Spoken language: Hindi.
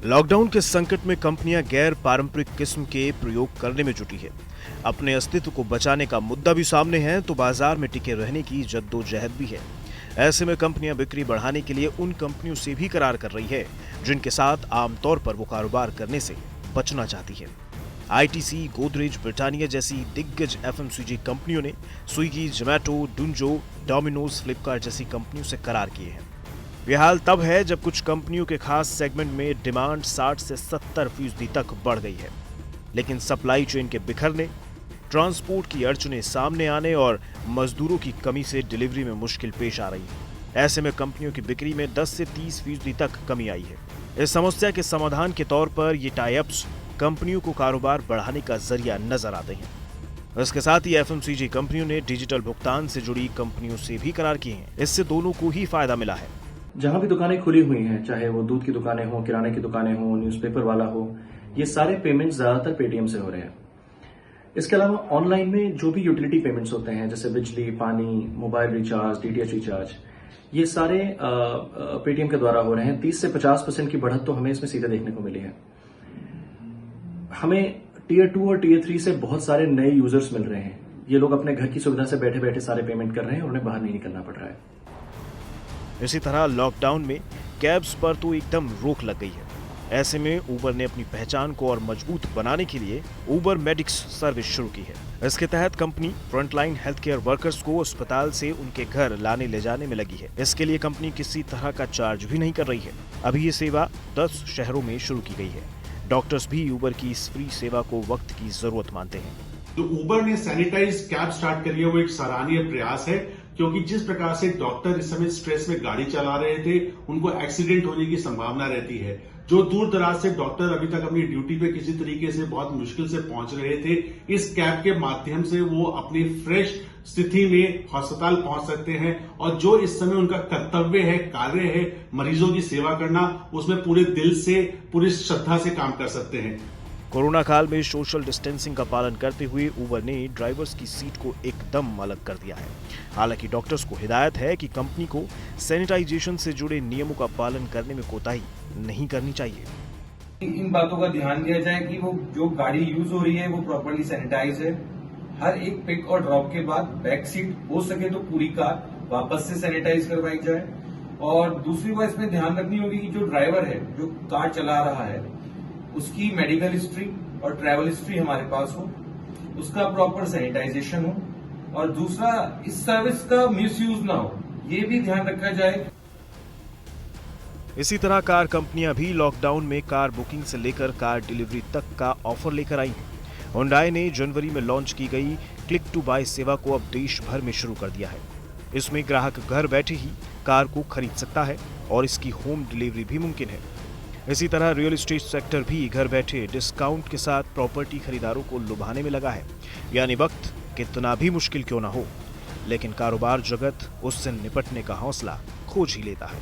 लॉकडाउन के संकट में कंपनियां गैर पारंपरिक किस्म के प्रयोग करने में जुटी है। अपने अस्तित्व को बचाने का मुद्दा भी सामने है तो बाजार में टिके रहने की जद्दोजहद भी है। ऐसे में कंपनियां बिक्री बढ़ाने के लिए उन कंपनियों से भी करार कर रही है जिनके साथ आमतौर पर वो कारोबार करने से बचना चाहती है। आईटीसी, गोदरेज, ब्रिटानिया जैसी दिग्गज एफएमसीजी कंपनियों ने स्विगी, जोमैटो, डुंजो, डोमिनोज, फ्लिपकार्ट जैसी कंपनियों से करार किए हैं। यह हाल तब है जब कुछ कंपनियों के खास सेगमेंट में डिमांड 60 से 70% तक बढ़ गई है, लेकिन सप्लाई चेन के बिखरने, ट्रांसपोर्ट की अड़चनें सामने आने और मजदूरों की कमी से डिलीवरी में मुश्किल पेश आ रही है। ऐसे में कंपनियों की बिक्री में 10 से 30% तक कमी आई है। इस समस्या के समाधान के तौर पर ये टाई अप्स कंपनियों को कारोबार बढ़ाने का जरिया नजर आते हैं। इसके साथ ही एफएमसीजी कंपनियों ने डिजिटल भुगतान से जुड़ी कंपनियों से भी करार किए हैं। इससे दोनों को ही फायदा मिला है। जहां भी दुकानें खुली हुई हैं, चाहे वो दूध की दुकानें हो, किराने की दुकानें हो, न्यूज़पेपर वाला हो, ये सारे पेमेंट्स ज्यादातर पेटीएम से हो रहे हैं। इसके अलावा ऑनलाइन में जो भी यूटिलिटी पेमेंट्स होते हैं, जैसे बिजली, पानी, मोबाइल रिचार्ज, डीटीएच रिचार्ज, ये सारे पेटीएम के द्वारा हो रहे हैं। 30 से 50% की बढ़त तो हमें इसमें सीधे देखने को मिली है। हमें टीयर 2 और टीयर 3 से बहुत सारे नए यूजर्स मिल रहे हैं। ये लोग अपने घर की सुविधा से बैठे बैठे सारे पेमेंट कर रहे हैं और उन्हें बाहर नहीं निकलना पड़ रहा है। इसी तरह लॉकडाउन में कैब्स पर तो एकदम रोक लग गई है। ऐसे में उबर ने अपनी पहचान को और मजबूत बनाने के लिए उबर मेडिक्स सर्विस शुरू की है। इसके तहत company frontline health care workers को अस्पताल से उनके घर लाने ले जाने में लगी है। इसके लिए कंपनी किसी तरह का चार्ज भी नहीं कर रही है। अभी ये सेवा 10 शहरों में शुरू की गई है। डॉक्टर्स भी उबर की इस फ्री सेवा को वक्त की जरूरत मानते हैं। तो उबर ने सैनिटाइज कैब स्टार्ट करी है, वो एक सराहनीय प्रयास है, क्योंकि जिस प्रकार से डॉक्टर इस समय स्ट्रेस में गाड़ी चला रहे थे, उनको एक्सीडेंट होने की संभावना रहती है। जो दूर दराज से डॉक्टर अभी तक अपनी ड्यूटी पे किसी तरीके से बहुत मुश्किल से पहुंच रहे थे, इस कैब के माध्यम से वो अपनी फ्रेश स्थिति में अस्पताल पहुंच सकते हैं। और जो इस समय उनका कर्तव्य है, कार्य है, मरीजों की सेवा करना, उसमें पूरे दिल से, पूरी श्रद्धा से काम कर सकते हैं। कोरोना काल में सोशल डिस्टेंसिंग का पालन करते हुए उबर ने ड्राइवर्स की सीट को एकदम अलग कर दिया है। हालांकि डॉक्टर्स को हिदायत है कि कंपनी को सैनिटाइजेशन से जुड़े नियमों का पालन करने में कोताही नहीं करनी चाहिए। इन बातों का ध्यान दिया जाए कि वो जो गाड़ी यूज हो रही है वो प्रॉपर्ली सैनिटाइज है। हर एक पिक और ड्रॉप के बाद बैक सीट हो सके तो पूरी कार वापस से सैनिटाइज करवाई जाए। और दूसरी बात इसमें ध्यान रखनी होगी कि जो ड्राइवर है, जो कार चला रहा है, उसकी मेडिकल हिस्ट्री और ट्रैवल हिस्ट्री हमारे पास हो, उसका प्रॉपर सैनिटाइजेशन हो, और दूसरा इस सर्विस का मिसयूज ना हो, ये भी ध्यान रखा जाए। इसी तरह कार कंपनियां भी लॉकडाउन में कार बुकिंग से लेकर कार डिलीवरी तक का ऑफर लेकर आई हैं। हुंडई ने जनवरी में लॉन्च की गई क्लिक टू बाय सेवा को अब देश भर में शुरू कर दिया है। इसमें ग्राहक घर बैठे ही कार को खरीद सकता है और इसकी होम डिलीवरी भी मुमकिन है। इसी तरह रियल एस्टेट सेक्टर भी घर बैठे डिस्काउंट के साथ प्रॉपर्टी खरीदारों को लुभाने में लगा है। यानी वक्त कितना भी मुश्किल क्यों ना हो, लेकिन कारोबार जगत उससे निपटने का हौसला खोज ही लेता है।